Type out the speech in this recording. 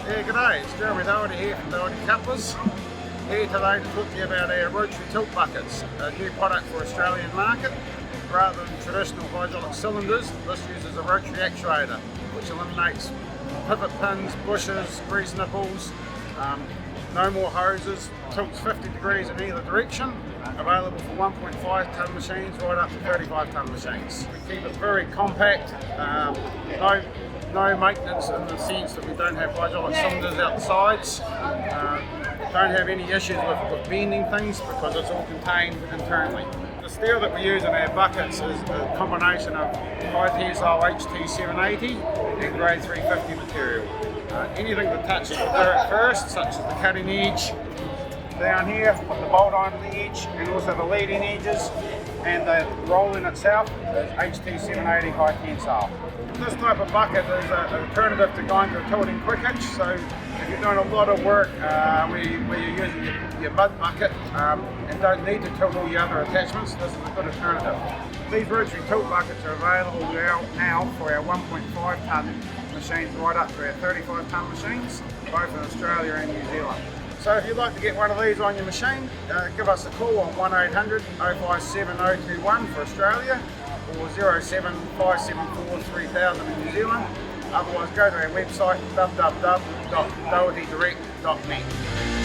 Yeah, g'day, it's Jeremy Doherty here from Doherty Couplers. Here today to talk to you about our Rotary Tilt Buckets, a new product for Australian market. Rather than traditional hydraulic cylinders, this uses a rotary actuator, which eliminates pivot pins, bushes, grease nipples, no more hoses, tilts 50 degrees in either direction, available for 1.5 tonne machines right up to 35 tonne machines. We keep it very compact, no maintenance in the sense that we don't have hydraulic cylinders out the sides, don't have any issues with bending things because it's all contained internally. The steel that we use in our buckets is a combination of high tensile HT780 and grade 350 material. Anything that touches the dirt first, such as the cutting edge down here, put the bolt on the edge, and also the leading edges, and the rolling itself is HT780 high tensile. This type of bucket is an alternative to going to a tilting quick hitch, so if you're doing a lot of work where you're using your mud bucket and don't need to tilt all your other attachments, this is a good alternative. These rotary tilt buckets are available now for our 1.5 tonne machines right up to our 35 tonne machines, both in Australia and New Zealand. So if you'd like to get one of these on your machine, give us a call on 1800 057 021 for Australia or 07574 3000 in New Zealand. Otherwise go to our website www.dohertydirect.net.